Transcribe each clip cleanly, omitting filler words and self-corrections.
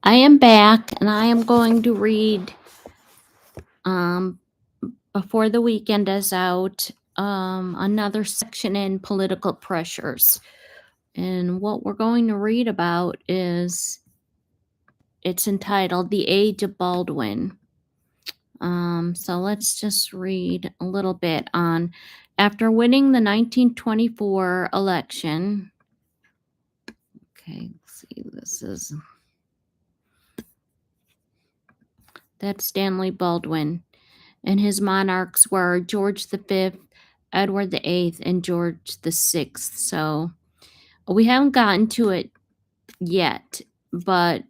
I am back and I am going to read um, before the weekend is out another section in political pressures. And what we're going to read about it's entitled The Age of Baldwin. So let's just read a little bit on after winning the 1924 election. Okay, let's see, that's Stanley Baldwin. And his monarchs were George V, Edward VIII, and George VI. So we haven't gotten to it yet, but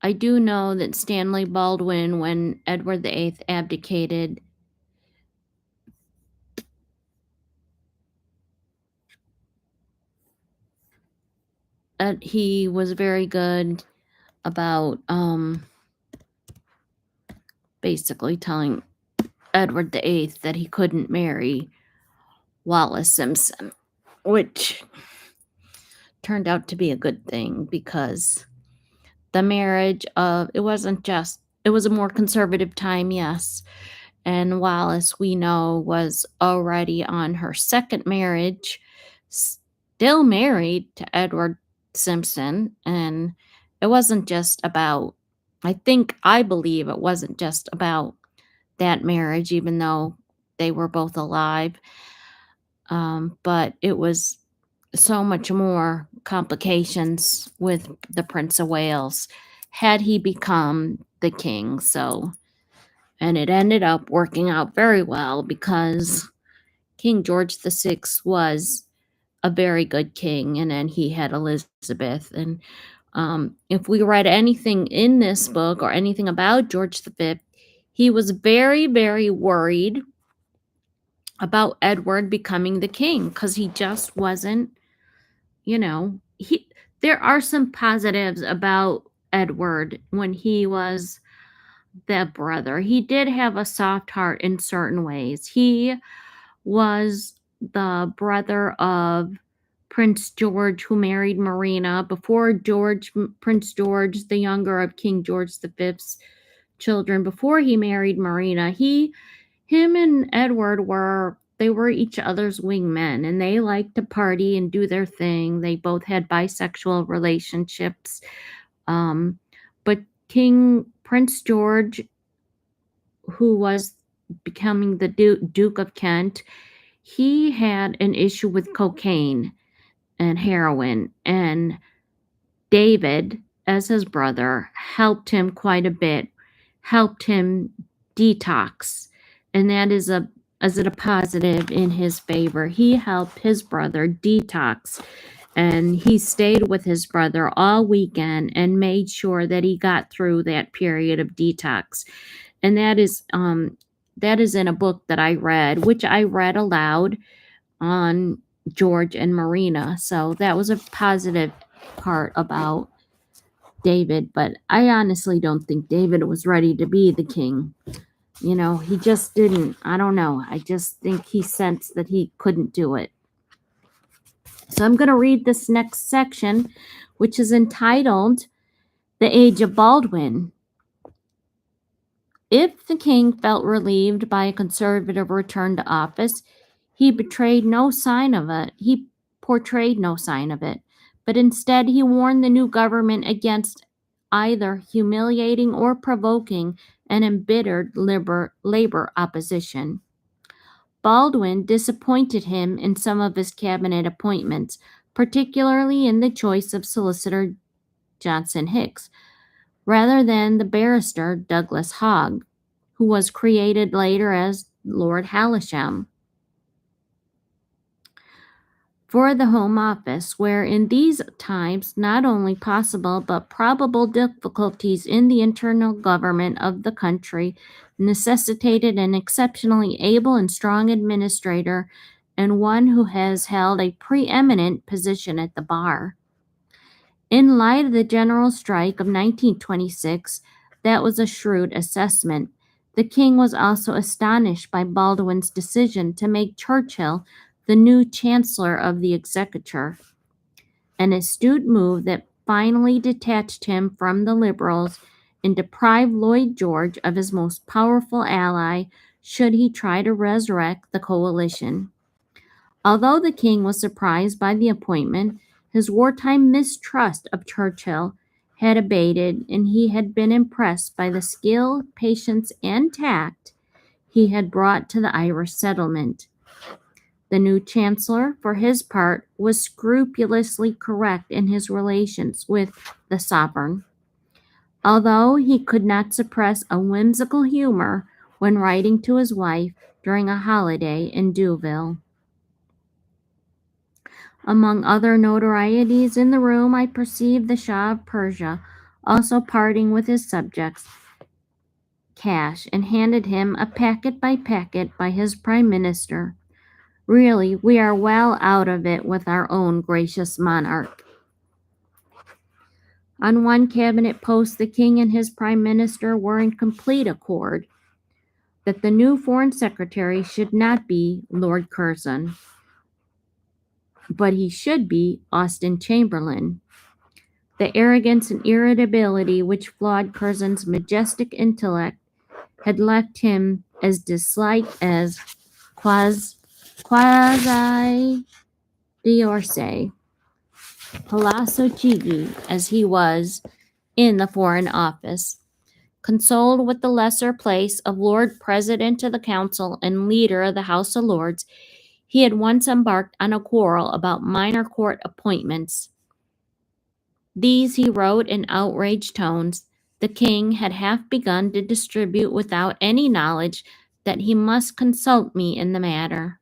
I do know that Stanley Baldwin, when Edward VIII abdicated, he was very good about basically telling Edward VIII that he couldn't marry Wallis Simpson, which turned out to be a good thing because the marriage it was a more conservative time, yes. And Wallis, we know, was already on her second marriage, still married to Edward Simpson. And it wasn't just about, I believe it wasn't just about that marriage, even though they were both alive. But it was so much more complications with the Prince of Wales had he become the king. So, and it ended up working out very well because King George VI was a very good king, and then he had Elizabeth. And if we read anything in this book or anything about George V, he was very, very worried about Edward becoming the king because he just wasn't, there are some positives about Edward when he was the brother. He did have a soft heart in certain ways. He was the brother of Prince George, who married Marina before Prince George, the younger of King George V's children, before he married Marina. Him and Edward were each other's wingmen, and they liked to party and do their thing. They both had bisexual relationships. But Prince George, who was becoming the Duke of Kent, he had an issue with cocaine and heroin, and David, as his brother, helped him quite a bit, helped him detox, and that is a positive in his favor. He helped his brother detox, and he stayed with his brother all weekend and made sure that he got through that period of detox. And that is in a book that I read, which I read aloud on George and Marina. So that was a positive part about David, but I honestly don't think David was ready to be the king. He just didn't. I don't know. I just think he sensed that he couldn't do it. So I'm going to read this next section, which is entitled The Age of Baldwin. If the king felt relieved by a conservative return to office, he portrayed no sign of it, but instead he warned the new government against either humiliating or provoking an embittered labor opposition. Baldwin disappointed him in some of his cabinet appointments, particularly in the choice of Solicitor Johnson Hicks, rather than the barrister Douglas Hogg, who was created later as Lord Hailsham, for the Home Office, where in these times not only possible but probable difficulties in the internal government of the country necessitated an exceptionally able and strong administrator and one who has held a preeminent position at the bar. In light of the general strike of 1926, that was a shrewd assessment. The king was also astonished by Baldwin's decision to make Churchill the new Chancellor of the Exchequer, an astute move that finally detached him from the Liberals and deprived Lloyd George of his most powerful ally should he try to resurrect the coalition. Although the king was surprised by the appointment, his wartime mistrust of Churchill had abated, and he had been impressed by the skill, patience, and tact he had brought to the Irish settlement. The new chancellor, for his part, was scrupulously correct in his relations with the sovereign, although he could not suppress a whimsical humor when writing to his wife during a holiday in Deauville. Among other notorieties in the room, I perceived the Shah of Persia also parting with his subjects' cash and handed him a packet by his prime minister. Really, we are well out of it with our own gracious monarch. On one cabinet post, the king and his prime minister were in complete accord that the new foreign secretary should not be Lord Curzon, but he should be Austen Chamberlain. The arrogance and irritability which flawed Curzon's majestic intellect had left him as disliked as quasi D'Orsay, Palazzo Chigi, as he was in the Foreign Office. Consoled with the lesser place of Lord President of the Council and leader of the House of Lords, he had once embarked on a quarrel about minor court appointments. These, he wrote in outraged tones, the king had half begun to distribute without any knowledge that he must consult me in the matter.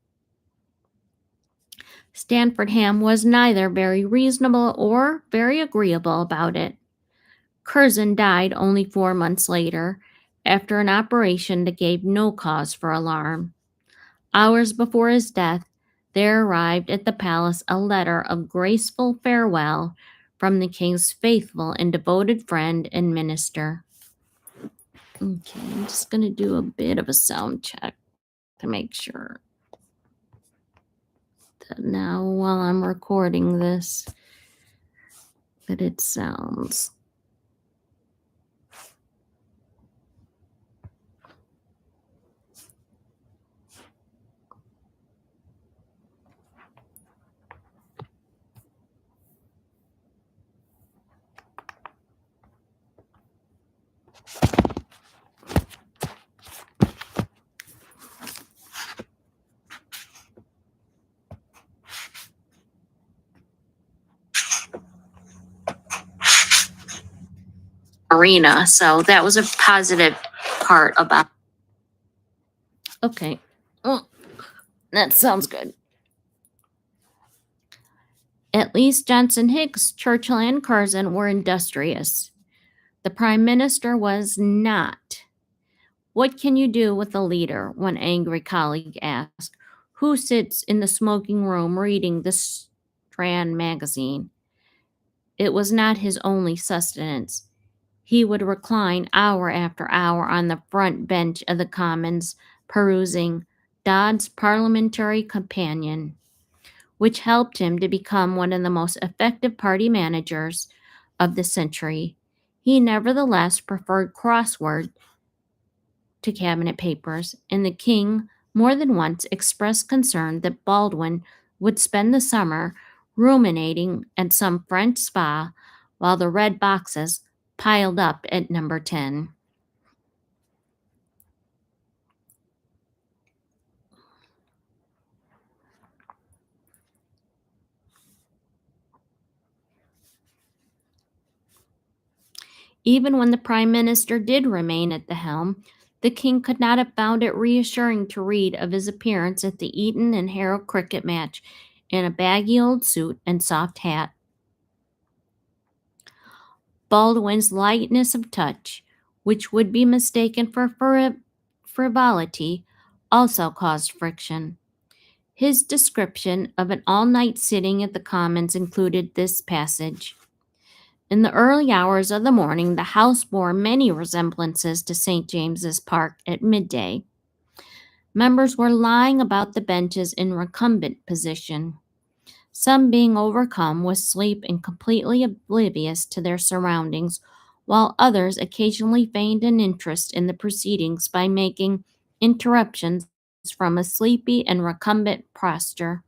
Stanfordham was neither very reasonable or very agreeable about it. Curzon died only 4 months later, after an operation that gave no cause for alarm. Hours before his death, there arrived at the palace a letter of graceful farewell from the king's faithful and devoted friend and minister. Okay, I'm just going to do a bit of a sound check to make sure that now while I'm recording this, that it sounds. Arena, so that was a positive part about. Okay, well, that sounds good. At least Johnson Hicks, Churchill, and Curzon were industrious. The prime minister was not. What can you do with a leader? One angry colleague asked. Who sits in the smoking room reading the Strand magazine? It was not his only sustenance. He would recline hour after hour on the front bench of the Commons, perusing Dodd's Parliamentary Companion, which helped him to become one of the most effective party managers of the century. He nevertheless preferred crossword to cabinet papers, and the king more than once expressed concern that Baldwin would spend the summer ruminating at some French spa while the red boxes piled up at number 10. Even when the prime minister did remain at the helm, the king could not have found it reassuring to read of his appearance at the Eton and Harrow cricket match in a baggy old suit and soft hat. Baldwin's lightness of touch, which would be mistaken for frivolity, also caused friction. His description of an all-night sitting at the Commons included this passage. In the early hours of the morning, the house bore many resemblances to St. James's Park at midday. Members were lying about the benches in recumbent position. some being overcome with sleep and completely oblivious to their surroundings, while others occasionally feigned an interest in the proceedings by making interruptions from a sleepy and recumbent posture.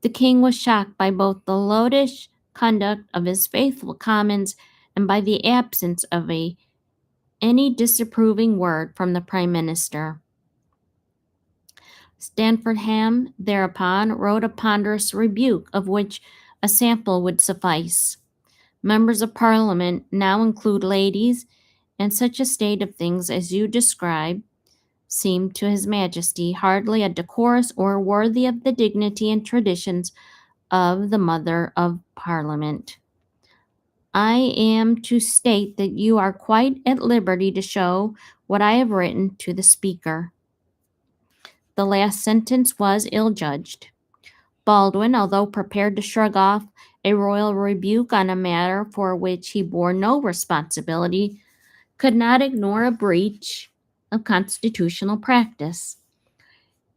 The king was shocked by both the loutish conduct of his faithful commons and by the absence of any disapproving word from the prime minister. Stanfordham thereupon wrote a ponderous rebuke, of which a sample would suffice. Members of Parliament now include ladies, and such a state of things as you describe seemed to His Majesty hardly a decorous or worthy of the dignity and traditions of the Mother of Parliament. I am to state that you are quite at liberty to show what I have written to the Speaker. The last sentence was ill-judged. Baldwin, although prepared to shrug off a royal rebuke on a matter for which he bore no responsibility, could not ignore a breach of constitutional practice.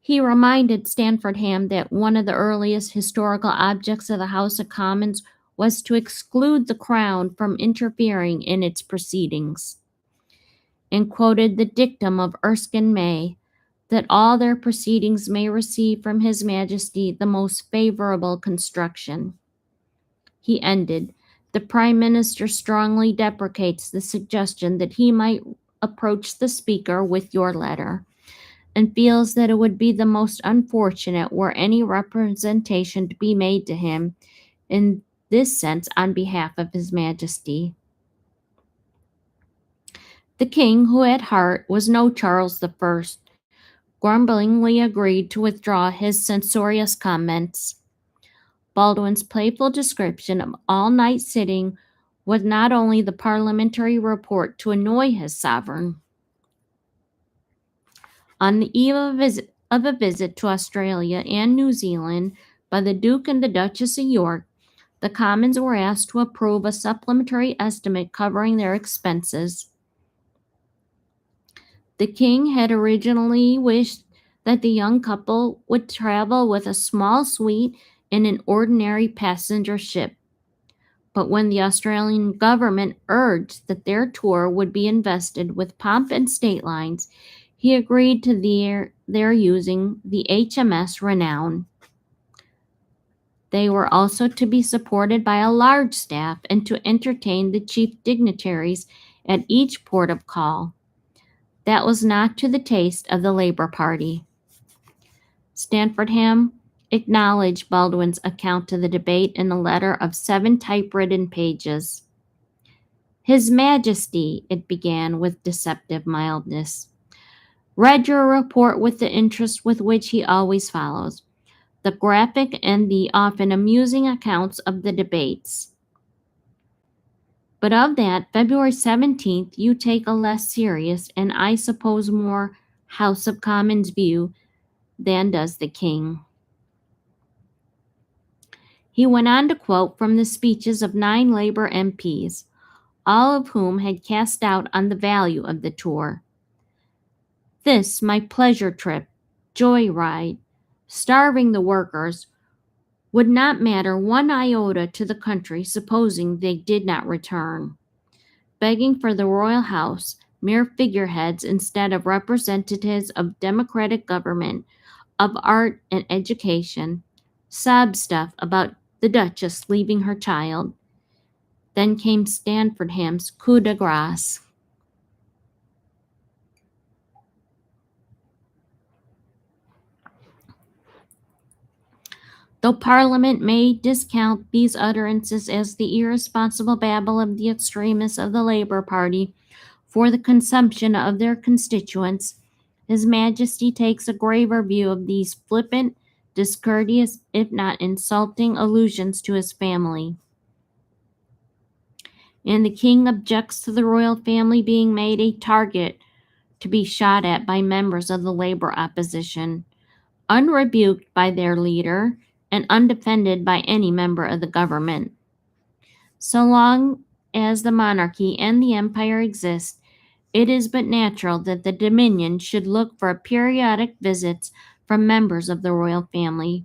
He reminded Stanfordham that one of the earliest historical objects of the House of Commons was to exclude the Crown from interfering in its proceedings, and quoted the dictum of Erskine May, that all their proceedings may receive from His Majesty the most favorable construction. He ended, the Prime Minister strongly deprecates the suggestion that he might approach the Speaker with your letter, and feels that it would be the most unfortunate were any representation to be made to him in this sense on behalf of His Majesty. The king, who at heart was no Charles I, grumblingly agreed to withdraw his censorious comments. Baldwin's playful description of all-night sitting was not only the parliamentary report to annoy his sovereign. On the eve of a visit to Australia and New Zealand by the Duke and the Duchess of York, the Commons were asked to approve a supplementary estimate covering their expenses. The king had originally wished that the young couple would travel with a small suite in an ordinary passenger ship. But when the Australian government urged that their tour would be invested with pomp and state lines, he agreed to their using the HMS Renown. They were also to be supported by a large staff and to entertain the chief dignitaries at each port of call. That was not to the taste of the Labour Party. Stanfordham acknowledged Baldwin's account of the debate in a letter of 7 typewritten pages. His Majesty, it began with deceptive mildness, read your report with the interest with which he always follows, the graphic and the often amusing accounts of the debates. But of that February 17th, you take a less serious and I suppose more House of Commons view than does the king. He went on to quote from the speeches of 9 Labour MPs, all of whom had cast doubt on the value of the tour. This, my pleasure trip, joy ride, starving the workers, would not matter 1 iota to the country supposing they did not return. Begging for the royal house, mere figureheads instead of representatives of democratic government, of art and education, sob stuff about the Duchess leaving her child. Then came Stanfordham's coup de grace. Though Parliament may discount these utterances as the irresponsible babble of the extremists of the Labour Party for the consumption of their constituents, His Majesty takes a graver view of these flippant, discourteous, if not insulting, allusions to his family. And the king objects to the royal family being made a target to be shot at by members of the Labour opposition, unrebuked by their leader and undefended by any member of the government. So long as the monarchy and the empire exist, it is but natural that the Dominion should look for periodic visits from members of the royal family.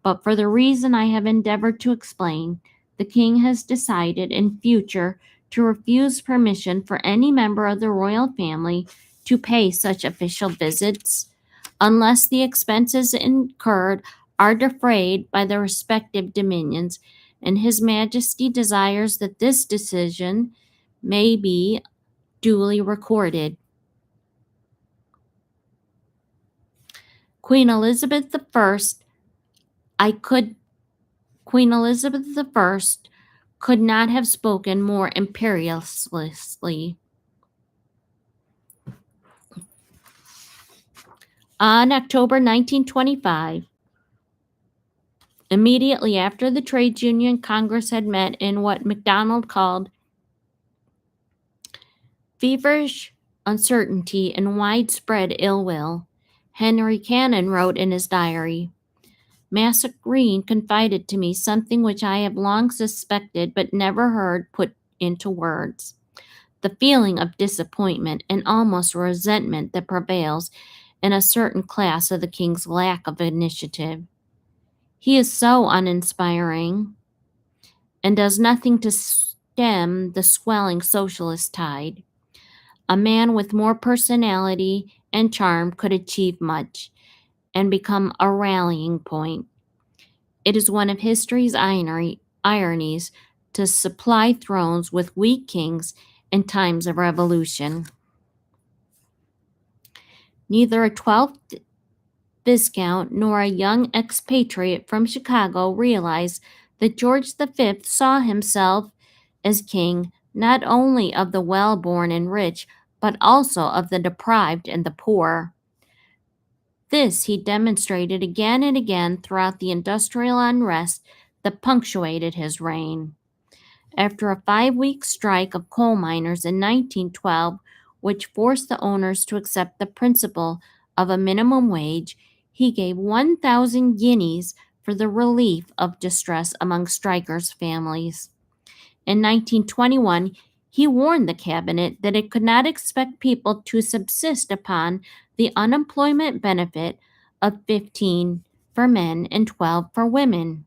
But for the reason I have endeavored to explain, the king has decided in future to refuse permission for any member of the royal family to pay such official visits unless the expenses incurred are defrayed by the respective dominions, and His Majesty desires that this decision may be duly recorded. Queen Elizabeth I, I could Queen Elizabeth I could not have spoken more imperiously. On October 1925, immediately after the Trades Union Congress had met in what McDonald called feverish uncertainty and widespread ill will, Henry Cannon wrote in his diary, Massa Green confided to me something which I have long suspected but never heard put into words. The feeling of disappointment and almost resentment that prevails in a certain class of the king's lack of initiative. He is so uninspiring and does nothing to stem the swelling socialist tide. A man with more personality and charm could achieve much and become a rallying point. It is one of history's ironies to supply thrones with weak kings in times of revolution. Neither a 12th Viscount nor a young expatriate from Chicago realized that George V saw himself as king not only of the well-born and rich, but also of the deprived and the poor. This he demonstrated again and again throughout the industrial unrest that punctuated his reign. After a 5-week strike of coal miners in 1912, which forced the owners to accept the principle of a minimum wage, he gave 1,000 guineas for the relief of distress among strikers' families. In 1921, he warned the cabinet that it could not expect people to subsist upon the unemployment benefit of 15 for men and 12 for women.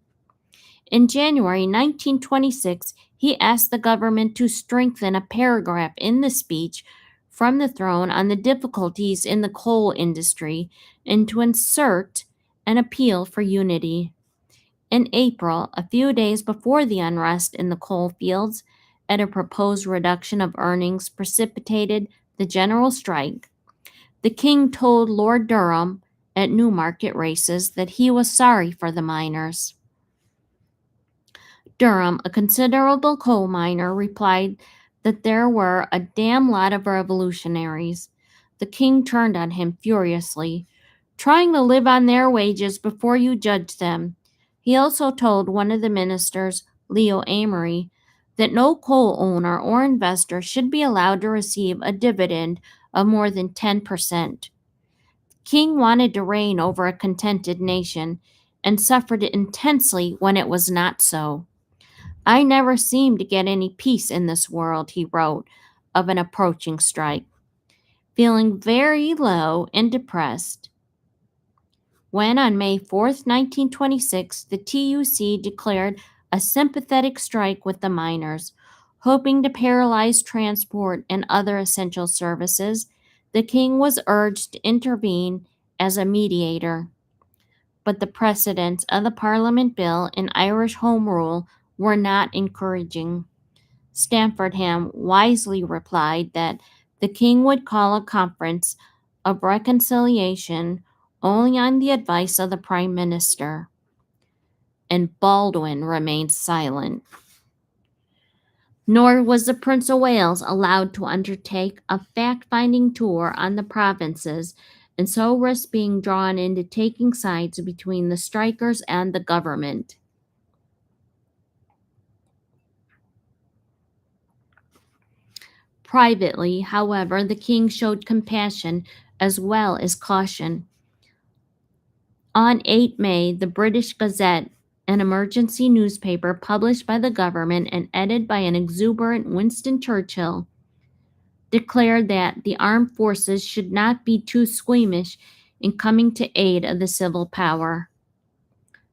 In January 1926, he asked the government to strengthen a paragraph in the speech from the throne on the difficulties in the coal industry and to insert an appeal for unity. In April, a few days before the unrest in the coal fields and a proposed reduction of earnings precipitated the general strike, the king told Lord Durham at Newmarket races that he was sorry for the miners. Durham, a considerable coal miner, replied that there were a damn lot of revolutionaries. The king turned on him furiously, trying to live on their wages before you judge them. He also told one of the ministers, Leo Amory, that no coal owner or investor should be allowed to receive a dividend of more than 10%. King wanted to reign over a contented nation and suffered intensely when it was not so. I never seem to get any peace in this world, he wrote of an approaching strike. Feeling very low and depressed, when on May 4th, 1926, the TUC declared a sympathetic strike with the miners, hoping to paralyze transport and other essential services, the king was urged to intervene as a mediator. But the precedents of the Parliament Bill and Irish Home Rule were not encouraging. Stamfordham wisely replied that the king would call a conference of reconciliation only on the advice of the prime minister, and Baldwin remained silent. Nor was the Prince of Wales allowed to undertake a fact-finding tour on the provinces and so risk being drawn into taking sides between the strikers and the government. Privately, however, the king showed compassion as well as caution. On 8 May, the British Gazette, an emergency newspaper published by the government and edited by an exuberant Winston Churchill, declared that the armed forces should not be too squeamish in coming to aid of the civil power.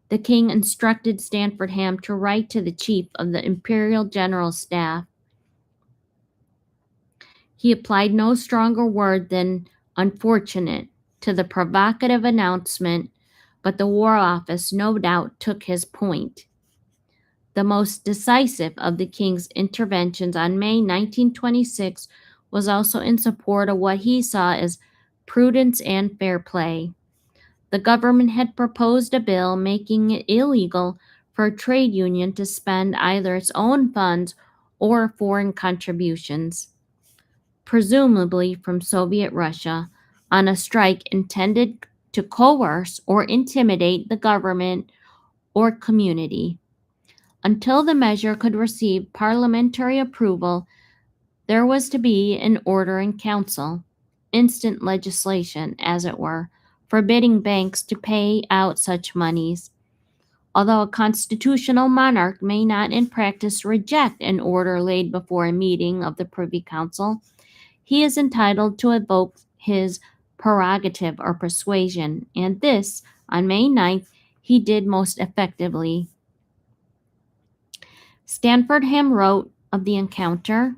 The king instructed Stanfordham to write to the chief of the imperial general staff. He applied no stronger word than unfortunate to the provocative announcement, but the War Office no doubt took his point. The most decisive of the king's interventions on May 1926 was also in support of what he saw as prudence and fair play. The government had proposed a bill making it illegal for a trade union to spend either its own funds or foreign contributions, presumably from Soviet Russia, on a strike intended to coerce or intimidate the government or community. Until the measure could receive parliamentary approval, there was to be an order in council, instant legislation, as it were, forbidding banks to pay out such moneys. Although a constitutional monarch may not in practice reject an order laid before a meeting of the Privy Council, he is entitled to evoke his prerogative or persuasion, and this, on May 9th, he did most effectively. Stanfordham wrote of the encounter,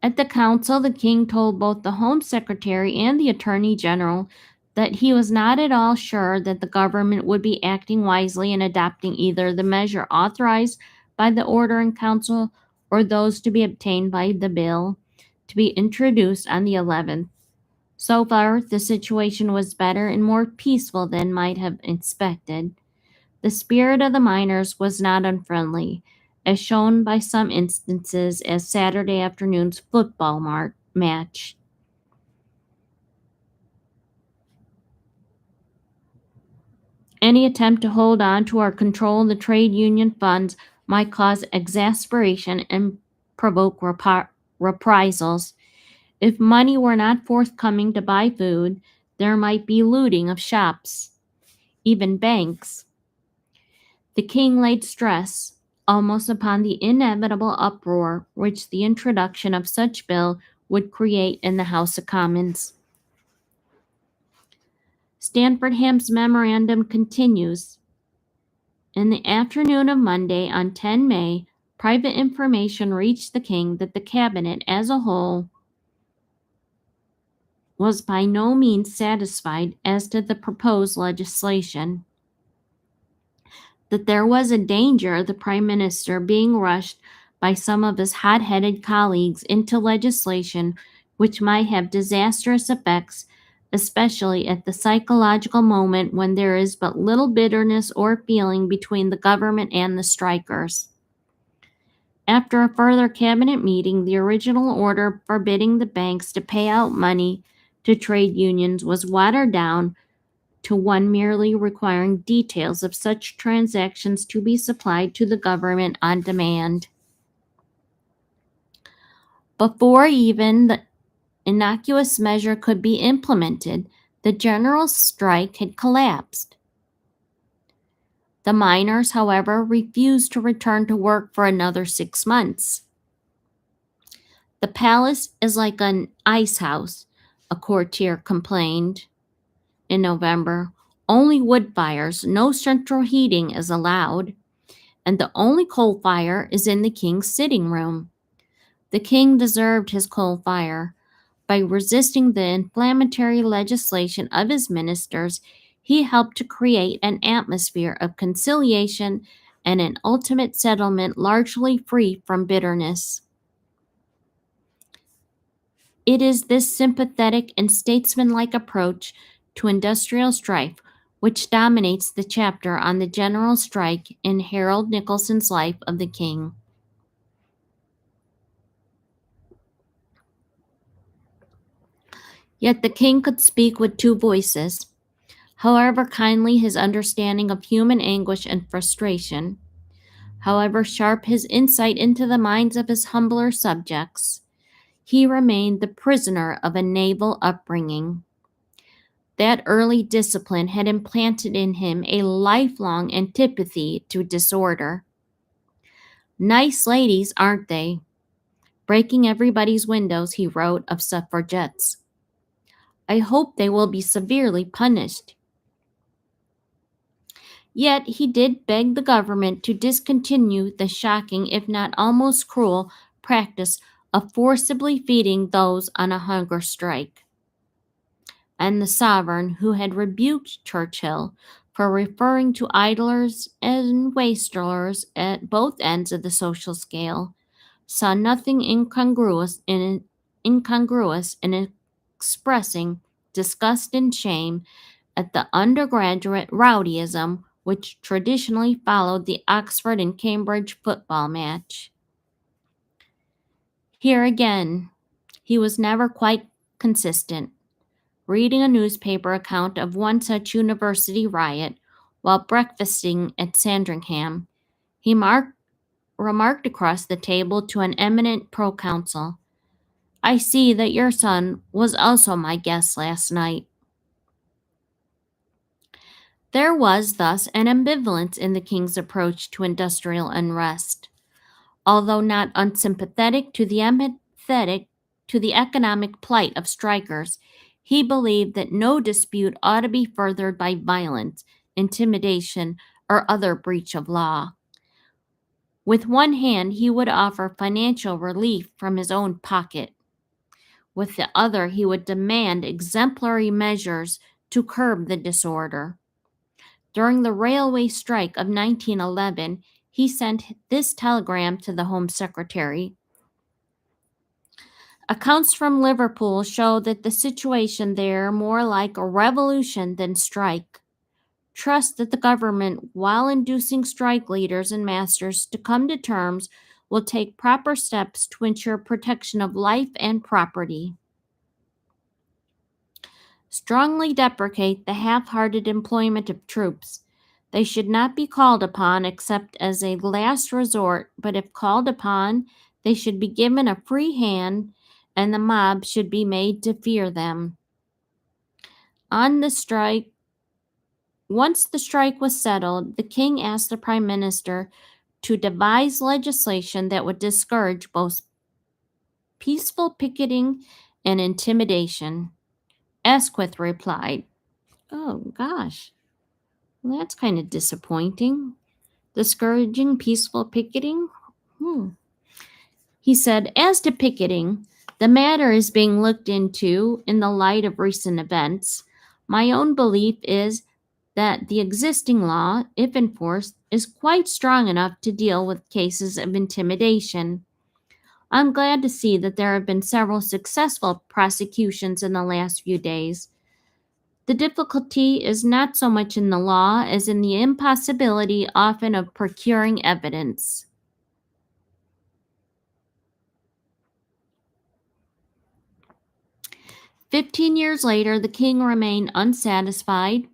"At the council, the king told both the Home Secretary and the Attorney General that he was not at all sure that the government would be acting wisely in adopting either the measure authorized by the order in council or those to be obtained by the bill to be introduced on the 11th. So far, the situation was better and more peaceful than might have expected. The spirit of the miners was not unfriendly, as shown by some instances as Saturday afternoon's football match. Any attempt to hold on to or control the trade union funds might cause exasperation and provoke reprisals. If money were not forthcoming to buy food, there might be looting of shops, even banks. The king laid stress almost upon the inevitable uproar which the introduction of such bill would create in the House of Commons." Stanfordham's memorandum continues, "In the afternoon of Monday, on 10 May, private information reached the king that the cabinet as a whole was by no means satisfied as to the proposed legislation, that there was a danger of the Prime Minister being rushed by some of his hot-headed colleagues into legislation which might have disastrous effects, especially at the psychological moment when there is but little bitterness or feeling between the government and the strikers." After a further cabinet meeting, the original order forbidding the banks to pay out money to trade unions was watered down to one merely requiring details of such transactions to be supplied to the government on demand. Before even the innocuous measure could be implemented, the general strike had collapsed. The miners, however, refused to return to work for another 6 months. "The palace is like an ice house," a courtier complained in November. "Only wood fires, no central heating is allowed, and the only coal fire is in the king's sitting room." The king deserved his coal fire. By resisting the inflammatory legislation of his ministers, he helped to create an atmosphere of conciliation and an ultimate settlement largely free from bitterness. It is this sympathetic and statesmanlike approach to industrial strife which dominates the chapter on the general strike in Harold Nicolson's Life of the King. Yet the king could speak with two voices. However kindly his understanding of human anguish and frustration, however sharp his insight into the minds of his humbler subjects, he remained the prisoner of a naval upbringing. That early discipline had implanted in him a lifelong antipathy to disorder. "Nice ladies, aren't they? Breaking everybody's windows," he wrote of suffragettes. "I hope they will be severely punished." Yet he did beg the government to discontinue the shocking, if not almost cruel, practice of forcibly feeding those on a hunger strike. And the sovereign, who had rebuked Churchill for referring to idlers and wasters at both ends of the social scale, saw nothing incongruous in expressing disgust and shame at the undergraduate rowdyism which traditionally followed the Oxford and Cambridge football match. Here again, he was never quite consistent. Reading a newspaper account of one such university riot while breakfasting at Sandringham, he remarked across the table to an eminent proconsul, "I see that your son was also my guest last night." There was thus an ambivalence in the king's approach to industrial unrest. Although not unsympathetic to the economic plight of strikers, he believed that no dispute ought to be furthered by violence, intimidation, or other breach of law. With one hand, he would offer financial relief from his own pocket. With the other, he would demand exemplary measures to curb the disorder. During the railway strike of 1911, he sent this telegram to the Home Secretary: "Accounts from Liverpool show that the situation there more like a revolution than strike. Trust that the government, while inducing strike leaders and masters to come to terms, will take proper steps to ensure protection of life and property. Strongly deprecate the half-hearted employment of troops. They should not be called upon except as a last resort, but if called upon, they should be given a free hand, and the mob should be made to fear them. On the strike, Once the strike was settled, the king asked the prime minister to devise legislation that would discourage both peaceful picketing and intimidation." Asquith replied, "Oh gosh, well, that's kind of disappointing. Discouraging peaceful picketing?" He said, "As to picketing, the matter is being looked into in the light of recent events. My own belief is that the existing law, if enforced, is quite strong enough to deal with cases of intimidation. I'm glad to see that there have been several successful prosecutions in the last few days. The difficulty is not so much in the law as in the impossibility often of procuring evidence." 15 years later, the king remained unsatisfied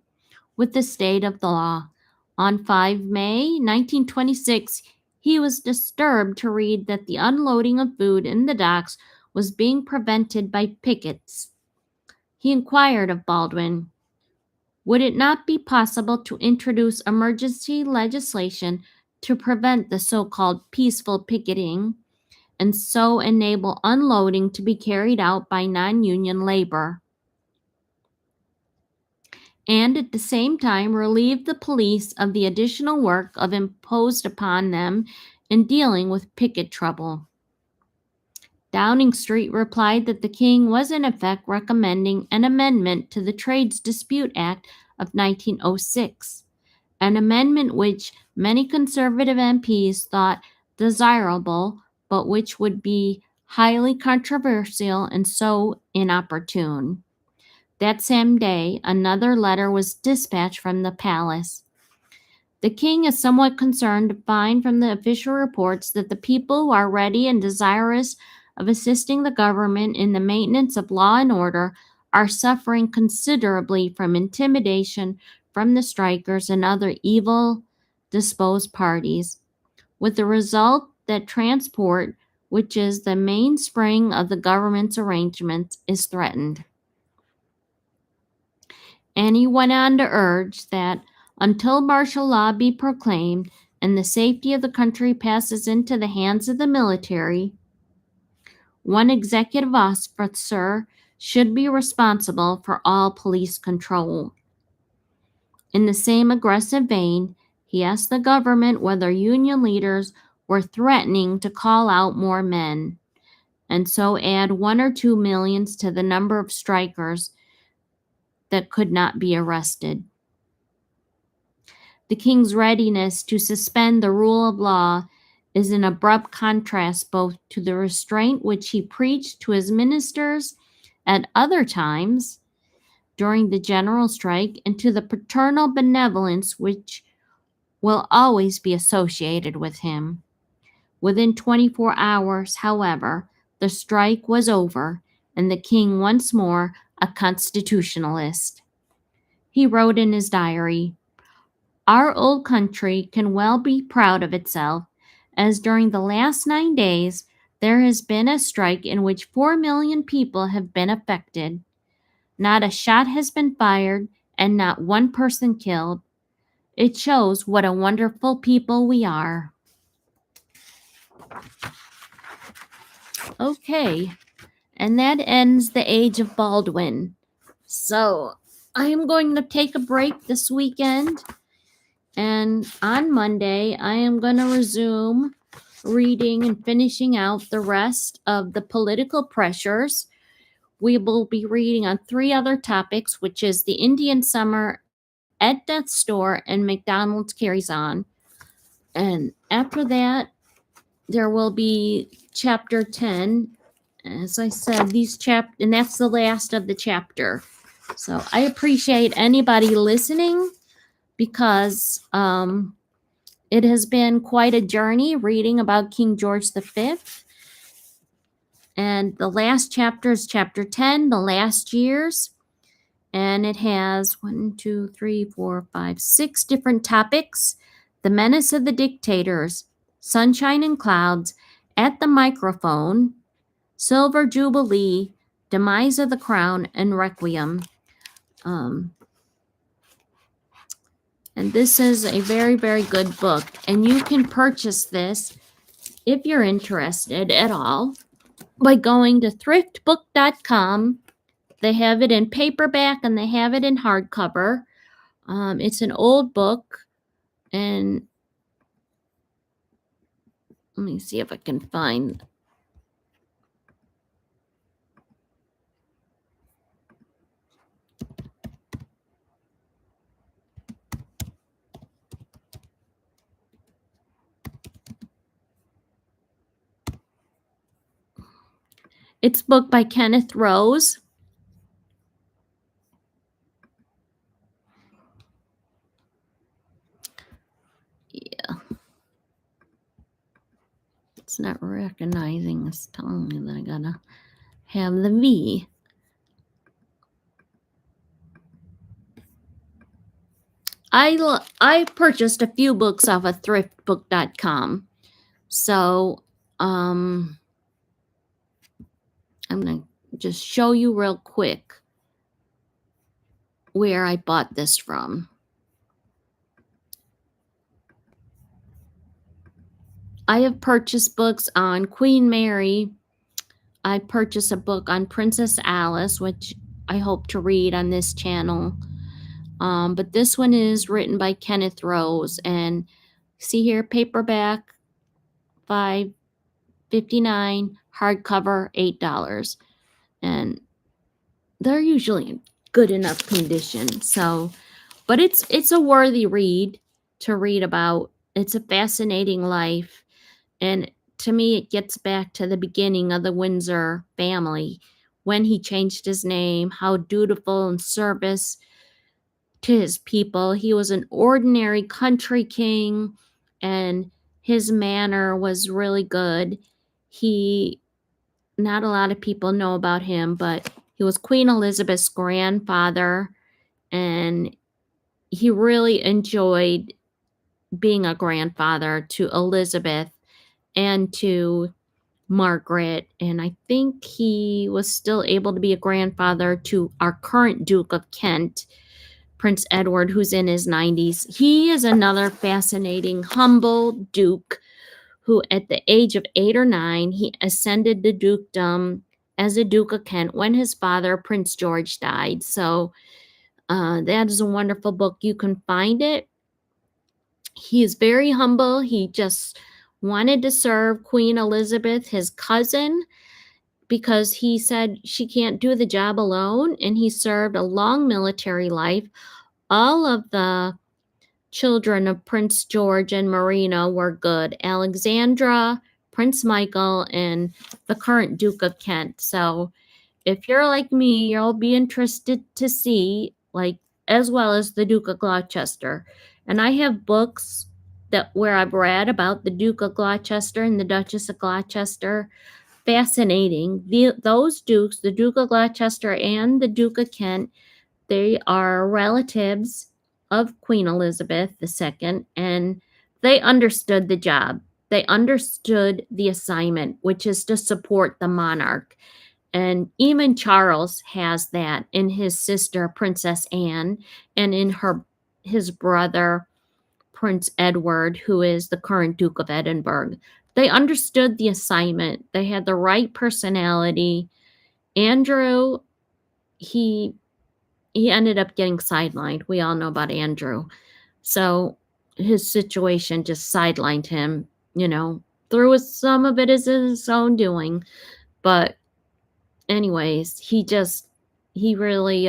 with the state of the law. On 5 May 1926, he was disturbed to read that the unloading of food in the docks was being prevented by pickets. He inquired of Baldwin, would it not be possible to introduce emergency legislation to prevent the so-called peaceful picketing and so enable unloading to be carried out by non-union labor, and at the same time relieve the police of the additional work of imposed upon them in dealing with picket trouble? Downing Street replied that the king was in effect recommending an amendment to the Trades Dispute Act of 1906, an amendment which many conservative MPs thought desirable, but which would be highly controversial and so inopportune. That same day, another letter was dispatched from the palace. The king is somewhat concerned to find from the official reports that the people who are ready and desirous of assisting the government in the maintenance of law and order are suffering considerably from intimidation from the strikers and other evil disposed parties, with the result that transport, which is the mainspring of the government's arrangements, is threatened. And he went on to urge that until martial law be proclaimed and the safety of the country passes into the hands of the military, one executive officer should be responsible for all police control. In the same aggressive vein, he asked the government whether union leaders were threatening to call out more men, and so add 1 or 2 millions to the number of strikers that could not be arrested. The king's readiness to suspend the rule of law is in abrupt contrast both to the restraint which he preached to his ministers at other times during the general strike and to the paternal benevolence which will always be associated with him. Within 24 hours, however, the strike was over and the king once more a constitutionalist. He wrote in his diary, "Our old country can well be proud of itself, as during the last 9 days there has been a strike in which 4 million people have been affected. Not a shot has been fired and not one person killed. It shows what a wonderful people we are." Okay, and that ends the age of Baldwin. So I am going to take a break this weekend, and on Monday I am going to resume reading and finishing out the rest of the political pressures. We will be reading on 3 other topics, which is the Indian Summer, At Death's Store, and McDonald Carries On. And after that, there will be chapter 10. As I said, and that's the last of the chapter. So I appreciate anybody listening because it has been quite a journey reading about King George V. And the last chapter is chapter 10, the last years. And it has 6 different topics: the menace of the dictators, sunshine and clouds, at the microphone, silver jubilee, demise of the crown, and requiem. And this is a very, very good book. And you can purchase this, if you're interested at all, by going to thriftbook.com. They have it in paperback and they have it in hardcover. It's an old book, and let me see if I can find. It's a book by Kenneth Rose. Yeah. It's not recognizing. It's telling me that I gotta have the V. I purchased a few books off of thriftbook.com. So I'm gonna just show you real quick where I bought this from. I have purchased books on Queen Mary. I purchased a book on Princess Alice, which I hope to read on this channel. But this one is written by Kenneth Rose, and see here, paperback $5.59, hardcover $8, and they're usually in good enough condition. So, but it's a worthy read to read about. It's a fascinating life, and to me, it gets back to the beginning of the Windsor family when he changed his name, how dutiful and service to his people. He was an ordinary country king, and his manner was really good. Not a lot of people know about him, but he was Queen Elizabeth's grandfather, and he really enjoyed being a grandfather to Elizabeth and to Margaret, and I think he was still able to be a grandfather to our current Duke of Kent, Prince Edward, who's in his 90s. He is another fascinating, humble duke who, at the age of 8 or 9, he ascended the dukedom as a Duke of Kent when his father, Prince George, died. So That is a wonderful book. You can find it. He is very humble. He just wanted to serve Queen Elizabeth, his cousin, because he said she can't do the job alone, and he served a long military life. All of the children of Prince George and Marina were good. Alexandra, Prince Michael, and the current Duke of Kent. So if you're like me, you'll be interested to see, like, as well as the Duke of Gloucester. And I have books that where I've read about the Duke of Gloucester and the Duchess of Gloucester. Fascinating. Those dukes, the Duke of Gloucester and the Duke of Kent, they are relatives of Queen Elizabeth II, and they understood the job. They understood the assignment, which is to support the monarch. And even Charles has that in his sister, Princess Anne, and in his brother, Prince Edward, who is the current Duke of Edinburgh. They understood the assignment. They had the right personality. Andrew, he he ended up getting sidelined. We all know about Andrew. So his situation just sidelined him, through some of it is his own doing. But anyways, he really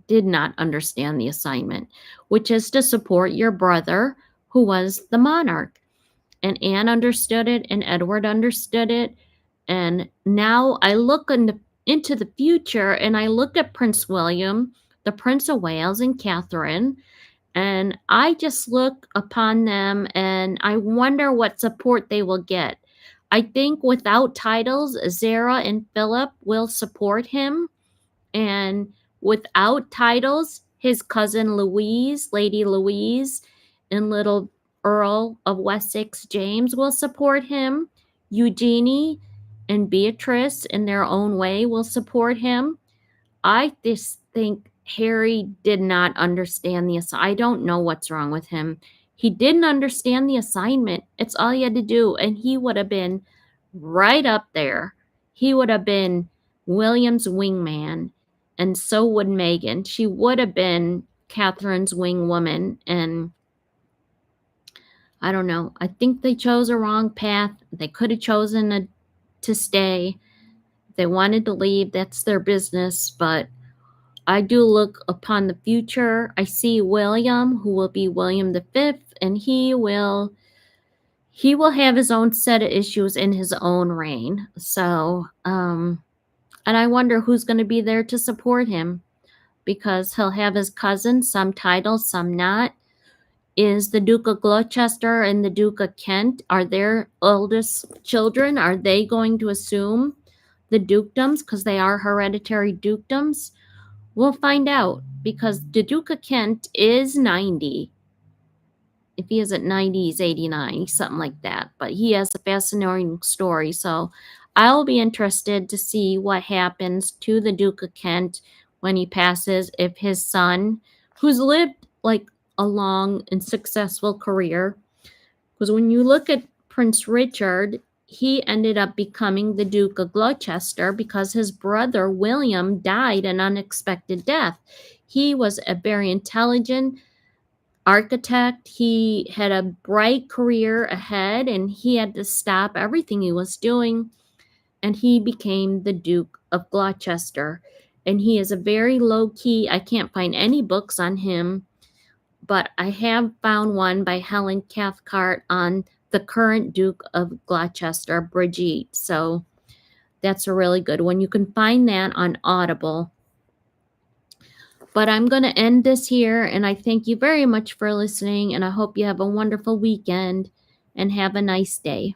did not understand the assignment, which is to support your brother who was the monarch. And Anne understood it, and Edward understood it. And now I look into the future, and I look at Prince William, the Prince of Wales, and Catherine, and I just look upon them and I wonder what support they will get. I think without titles, Zara and Philip will support him. And without titles, his cousin Louise, Lady Louise, and little Earl of Wessex James will support him. Eugenie and Beatrice, in their own way, will support him. I just think Harry did not understand the assignment. I don't know what's wrong with him. He didn't understand the assignment. It's all he had to do, and he would have been right up there. He would have been William's wingman, and so would Megan. She would have been Catherine's wing woman, and I don't know. I think they chose a wrong path. They could have chosen to stay. If they wanted to leave, that's their business, but I do look upon the future. I see William, who will be William V, and he will have his own set of issues in his own reign. So, and I wonder who's going to be there to support him, because he'll have his cousins, some titles, some not. Is the Duke of Gloucester and the Duke of Kent, are their oldest children, are they going to assume the dukedoms because they are hereditary dukedoms? We'll find out, because the Duke of Kent is 90. If he isn't 90, he's 89, something like that. But he has a fascinating story. So I'll be interested to see what happens to the Duke of Kent when he passes, if his son, who's lived like a long and successful career, because when you look at Prince Richard, he ended up becoming the Duke of Gloucester because his brother William died an unexpected death. He was a very intelligent architect. He had a bright career ahead, and he had to stop everything he was doing, and he became the Duke of Gloucester. And he is a very low-key, I can't find any books on him, but I have found one by Helen Cathcart on the current Duke of Gloucester, Brigitte. So that's a really good one. You can find that on Audible. But I'm going to end this here, and I thank you very much for listening, and I hope you have a wonderful weekend and have a nice day.